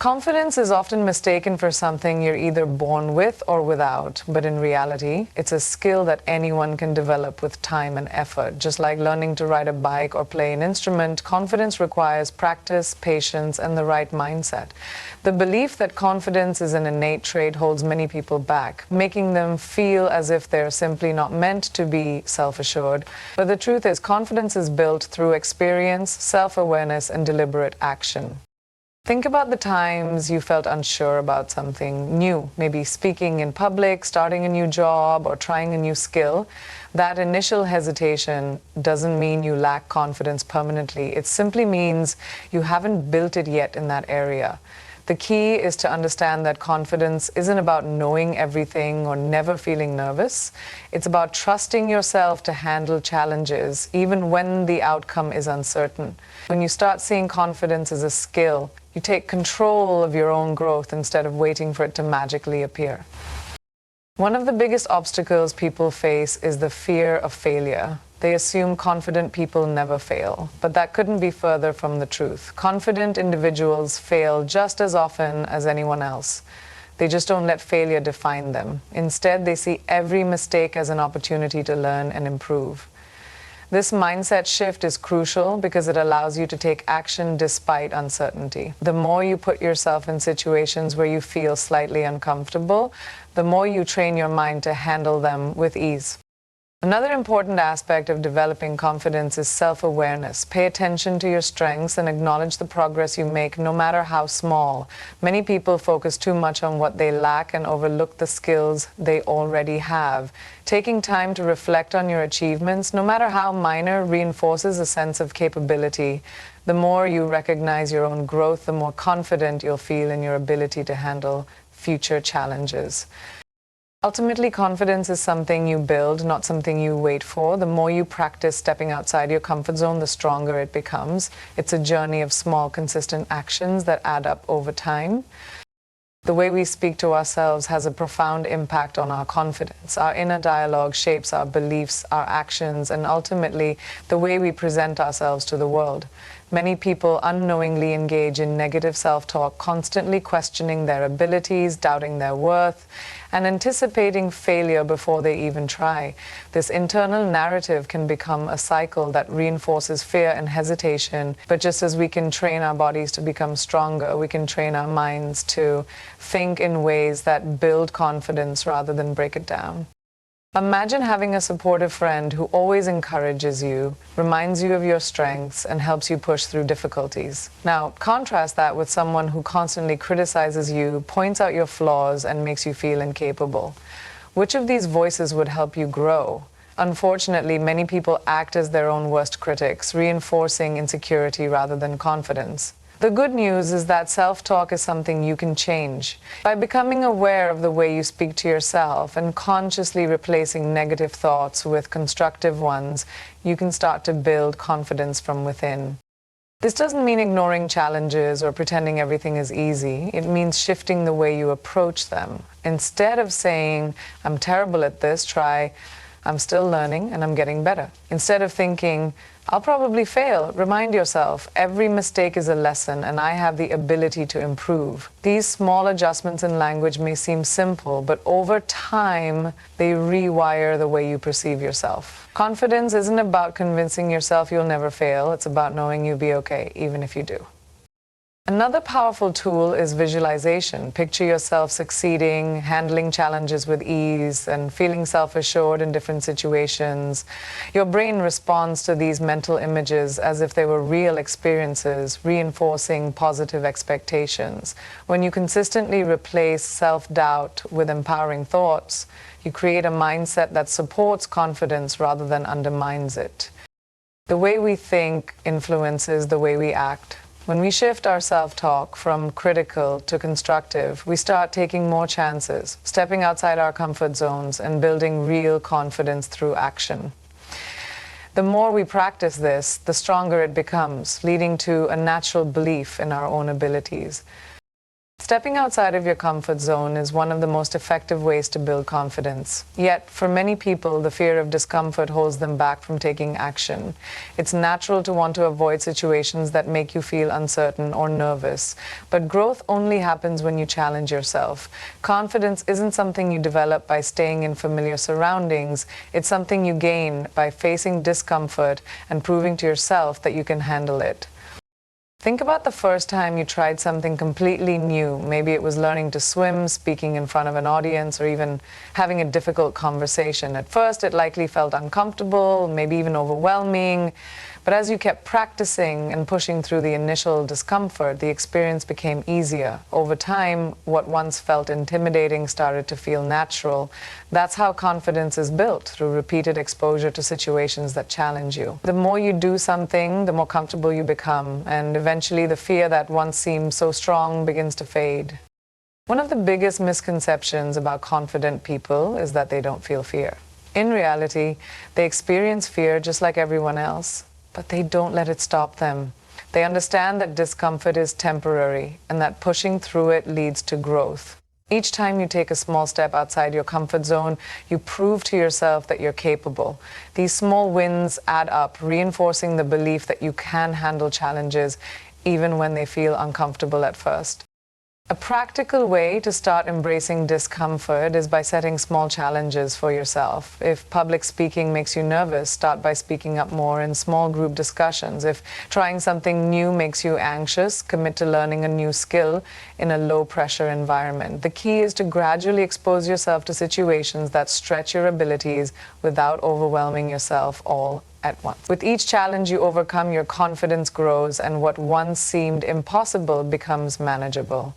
Confidence is often mistaken for something you're either born with or without, but in reality, it's a skill that anyone can develop with time and effort. Just like learning to ride a bike or play an instrument, confidence requires practice, patience, and the right mindset. The belief that confidence is an innate trait holds many people back, making them feel as if they're simply not meant to be self-assured. But the truth is, confidence is built through experience, self-awareness, and deliberate action. Think about the times you felt unsure about something new, maybe speaking in public, starting a new job, or trying a new skill. That initial hesitation doesn't mean you lack confidence permanently. It simply means you haven't built it yet in that area. The key is to understand that confidence isn't about knowing everything or never feeling nervous. It's about trusting yourself to handle challenges, even when the outcome is uncertain. When you start seeing confidence as a skill, you take control of your own growth instead of waiting for it to magically appear. One of the biggest obstacles people face is the fear of failure. They assume confident people never fail, but that couldn't be further from the truth. Confident individuals fail just as often as anyone else. They just don't let failure define them. Instead, they see every mistake as an opportunity to learn and improve. This mindset shift is crucial because it allows you to take action despite uncertainty. The more you put yourself in situations where you feel slightly uncomfortable, the more you train your mind to handle them with ease. Another important aspect of developing confidence is self-awareness. Pay attention to your strengths and acknowledge the progress you make, no matter how small. Many people focus too much on what they lack and overlook the skills they already have. Taking time to reflect on your achievements, no matter how minor, reinforces a sense of capability. The more you recognize your own growth, the more confident you'll feel in your ability to handle future challenges. Ultimately, confidence is something you build, not something you wait for. The more you practice stepping outside your comfort zone, the stronger it becomes. It's a journey of small, consistent actions that add up over time. The way we speak to ourselves has a profound impact on our confidence. Our inner dialogue shapes our beliefs, our actions, and ultimately the way we present ourselves to the world. Many people unknowingly engage in negative self-talk, constantly questioning their abilities, doubting their worth, and anticipating failure before they even try. This internal narrative can become a cycle that reinforces fear and hesitation. But just as we can train our bodies to become stronger, we can train our minds to think in ways that build confidence rather than break it down. Imagine having a supportive friend who always encourages you, reminds you of your strengths, and helps you push through difficulties. Now, contrast that with someone who constantly criticizes you, points out your flaws, and makes you feel incapable. Which of these voices would help you grow? Unfortunately, many people act as their own worst critics, reinforcing insecurity rather than confidence. The good news is that self-talk is something you can change. By becoming aware of the way you speak to yourself and consciously replacing negative thoughts with constructive ones, you can start to build confidence from within. This doesn't mean ignoring challenges or pretending everything is easy. It means shifting the way you approach them. Instead of saying, "I'm terrible at this," try, "I'm still learning and I'm getting better." Instead of thinking, "I'll probably fail," remind yourself, "Every mistake is a lesson and I have the ability to improve." These small adjustments in language may seem simple, but over time, they rewire the way you perceive yourself. Confidence isn't about convincing yourself you'll never fail. It's about knowing you'll be okay, even if you do. Another powerful tool is visualization. Picture yourself succeeding, handling challenges with ease, and feeling self-assured in different situations. Your brain responds to these mental images as if they were real experiences, reinforcing positive expectations. When you consistently replace self-doubt with empowering thoughts, you create a mindset that supports confidence rather than undermines it. The way we think influences the way we act. When we shift our self-talk from critical to constructive, we start taking more chances, stepping outside our comfort zones, and building real confidence through action. The more we practice this, the stronger it becomes, leading to a natural belief in our own abilities. It's Stepping outside of your comfort zone is one of the most effective ways to build confidence. Yet, for many people, the fear of discomfort holds them back from taking action. It's natural to want to avoid situations that make you feel uncertain or nervous. But growth only happens when you challenge yourself. Confidence isn't something you develop by staying in familiar surroundings. It's something you gain by facing discomfort and proving to yourself that you can handle it. Think about the first time you tried something completely new. Maybe it was learning to swim, speaking in front of an audience, or even having a difficult conversation. At first, it likely felt uncomfortable, maybe even overwhelming. But as you kept practicing and pushing through the initial discomfort, the experience became easier. Over time, what once felt intimidating started to feel natural. That's how confidence is built, through repeated exposure to situations that challenge you. The more you do something, the more comfortable you become, and eventually the fear that once seemed so strong begins to fade. One of the biggest misconceptions about confident people is that they don't feel fear. In reality, they experience fear just like everyone else, but they don't let it stop them. They understand that discomfort is temporary and that pushing through it leads to growth. Each time you take a small step outside your comfort zone, you prove to yourself that you're capable. These small wins add up, reinforcing the belief that you can handle challenges even when they feel uncomfortable at first. A practical way to start embracing discomfort is by setting small challenges for yourself. If public speaking makes you nervous, start by speaking up more in small group discussions. If trying something new makes you anxious, commit to learning a new skill in a low-pressure environment. The key is to gradually expose yourself to situations that stretch your abilities without overwhelming yourself all at once. With each challenge you overcome, your confidence grows, and what once seemed impossible becomes manageable.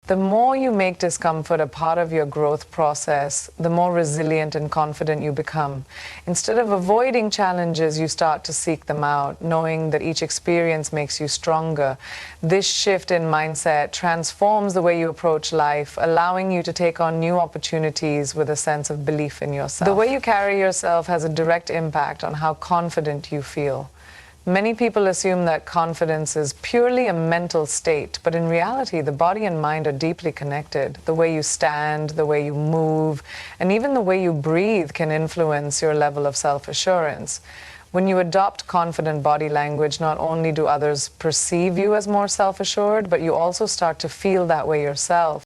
The more you make discomfort a part of your growth process, the more resilient and confident you become. Instead of avoiding challenges, you start to seek them out, knowing that each experience makes you stronger. This shift in mindset transforms the way you approach life, allowing you to take on new opportunities with a sense of belief in yourself. The way you carry yourself has a direct impact on how confident you feel. Many people assume that confidence is purely a mental state, but in reality, the body and mind are deeply connected. The way you stand, the way you move, and even the way you breathe can influence your level of self-assurance. When you adopt confident body language, not only do others perceive you as more self-assured, but you also start to feel that way yourself.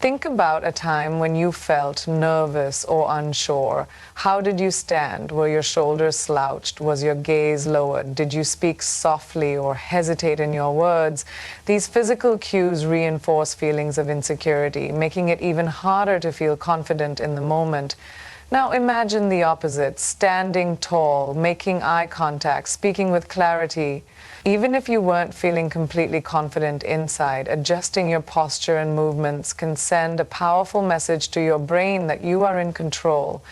Think about a time when you felt nervous or unsure. How did you stand? Were your shoulders slouched? Was your gaze lowered? Did you speak softly or hesitate in your words? These physical cues reinforce feelings of insecurity, making it even harder to feel confident in the moment. Now imagine the opposite, standing tall, making eye contact, speaking with clarity. Even if you weren't feeling completely confident inside, adjusting your posture and movements can send a powerful message to your brain that you are in control.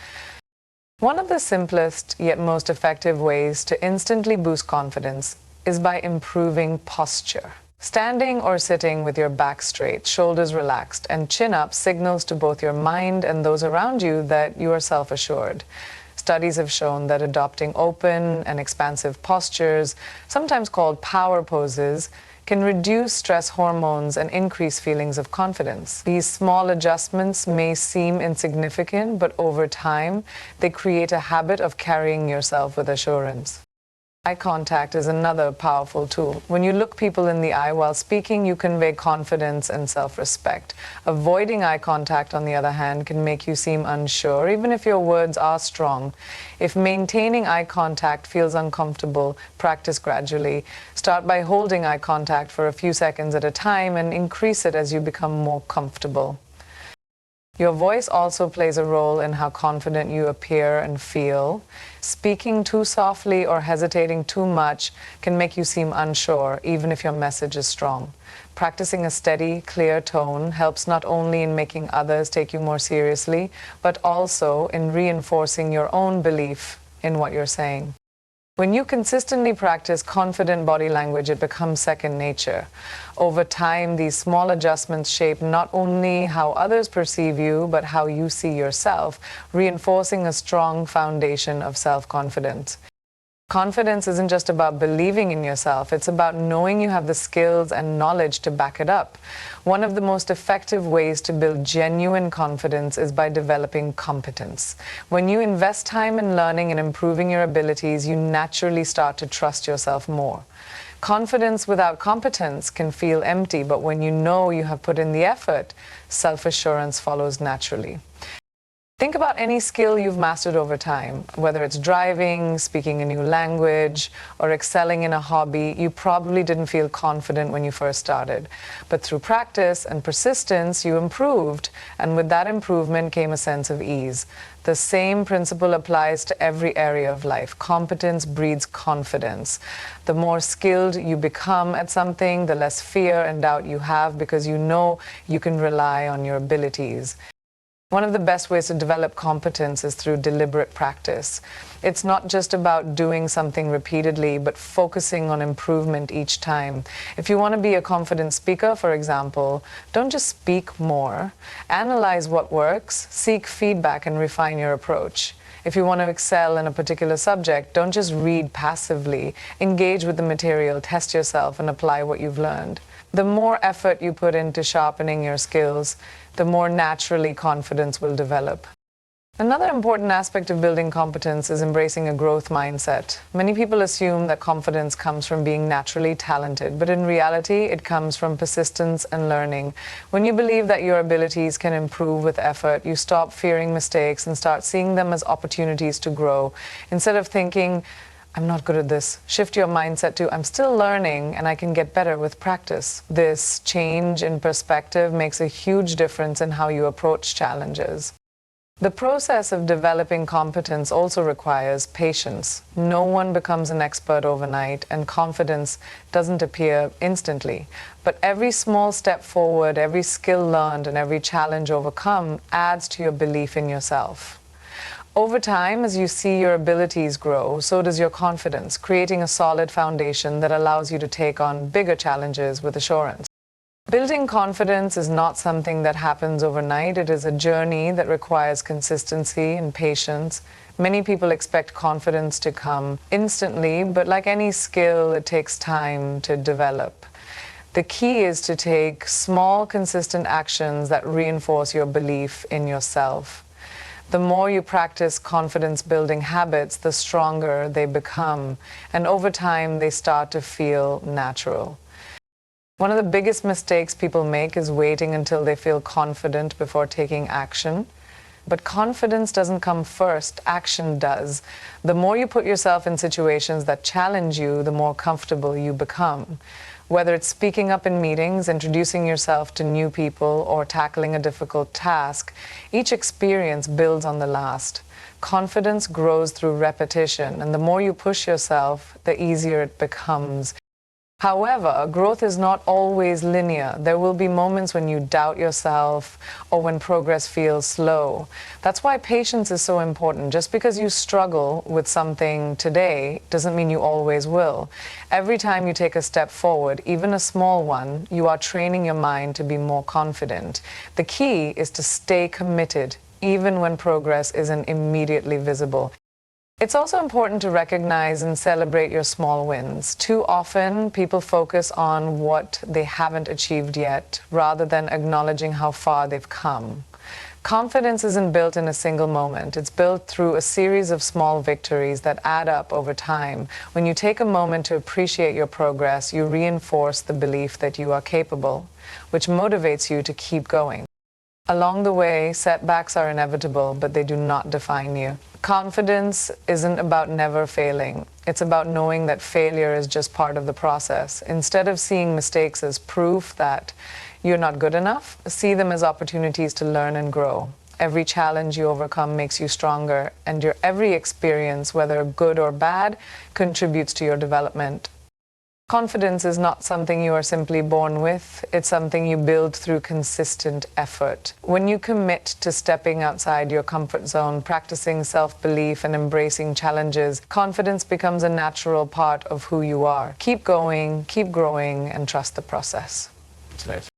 One of the simplest yet most effective ways to instantly boost confidence is by improving posture. Standing or sitting with your back straight, shoulders relaxed, and chin up signals to both your mind and those around you that you are self-assured. Studies have shown that adopting open and expansive postures, sometimes called power poses, can reduce stress hormones and increase feelings of confidence. These small adjustments may seem insignificant, but over time, they create a habit of carrying yourself with assurance. Eye contact is another powerful tool. When you look people in the eye while speaking, you convey confidence and self-respect. Avoiding eye contact, on the other hand, can make you seem unsure, even if your words are strong. If maintaining eye contact feels uncomfortable, practice gradually. Start by holding eye contact for a few seconds at a time and increase it as you become more comfortable. Your voice also plays a role in how confident you appear and feel. Speaking too softly or hesitating too much can make you seem unsure, even if your message is strong. Practicing a steady, clear tone helps not only in making others take you more seriously, but also in reinforcing your own belief in what you're saying. When you consistently practice confident body language, it becomes second nature. Over time, these small adjustments shape not only how others perceive you, but how you see yourself, reinforcing a strong foundation of self-confidence. Confidence isn't just about believing in yourself, it's about knowing you have the skills and knowledge to back it up. One of the most effective ways to build genuine confidence is by developing competence. When you invest time in learning and improving your abilities, you naturally start to trust yourself more. Confidence without competence can feel empty, but when you know you have put in the effort, self-assurance follows naturally. Think about any skill you've mastered over time, whether it's driving, speaking a new language, or excelling in a hobby. You probably didn't feel confident when you first started. But through practice and persistence, you improved, and with that improvement came a sense of ease. The same principle applies to every area of life. Competence breeds confidence. The more skilled you become at something, the less fear and doubt you have because you know you can rely on your abilities. One of the best ways to develop competence is through deliberate practice. It's not just about doing something repeatedly, but focusing on improvement each time. If you want to be a confident speaker, for example, don't just speak more. Analyze what works, seek feedback, and refine your approach. If you want to excel in a particular subject, don't just read passively. Engage with the material, test yourself, and apply what you've learned. The more effort you put into sharpening your skills, the more naturally confidence will develop. Another important aspect of building competence is embracing a growth mindset. Many people assume that confidence comes from being naturally talented, but in reality, it comes from persistence and learning. When you believe that your abilities can improve with effort, you stop fearing mistakes and start seeing them as opportunities to grow. Instead of thinking, I'm not good at this, shift your mindset to, I'm still learning and I can get better with practice. This change in perspective makes a huge difference in how you approach challenges. The process of developing competence also requires patience. No one becomes an expert overnight, and confidence doesn't appear instantly. But every small step forward, every skill learned, and every challenge overcome adds to your belief in yourself. Over time, as you see your abilities grow, so does your confidence, creating a solid foundation that allows you to take on bigger challenges with assurance. Building confidence is not something that happens overnight. It is a journey that requires consistency and patience. Many people expect confidence to come instantly, but like any skill, it takes time to develop. The key is to take small, consistent actions that reinforce your belief in yourself. The more you practice confidence-building habits, the stronger they become, and over time, they start to feel natural. One of the biggest mistakes people make is waiting until they feel confident before taking action. But confidence doesn't come first, action does. The more you put yourself in situations that challenge you, the more comfortable you become. Whether it's speaking up in meetings, introducing yourself to new people, or tackling a difficult task, each experience builds on the last. Confidence grows through repetition, and the more you push yourself, the easier it becomes. However, growth is not always linear. There will be moments when you doubt yourself or when progress feels slow. That's why patience is so important. Just because you struggle with something today doesn't mean you always will. Every time you take a step forward, even a small one, you are training your mind to be more confident. The key is to stay committed, even when progress isn't immediately visible. It's also important to recognize and celebrate your small wins. Too often, people focus on what they haven't achieved yet, rather than acknowledging how far they've come. Confidence isn't built in a single moment. It's built through a series of small victories that add up over time. When you take a moment to appreciate your progress, you reinforce the belief that you are capable, which motivates you to keep going. Along the way, setbacks are inevitable, but they do not define you. Confidence isn't about never failing. It's about knowing that failure is just part of the process. Instead of seeing mistakes as proof that you're not good enough, see them as opportunities to learn and grow. Every challenge you overcome makes you stronger, and your every experience, whether good or bad, contributes to your development. Confidence is not something you are simply born with. It's something you build through consistent effort. When you commit to stepping outside your comfort zone, practicing self-belief, and embracing challenges, confidence becomes a natural part of who you are. Keep going, keep growing, and trust the process. That's nice.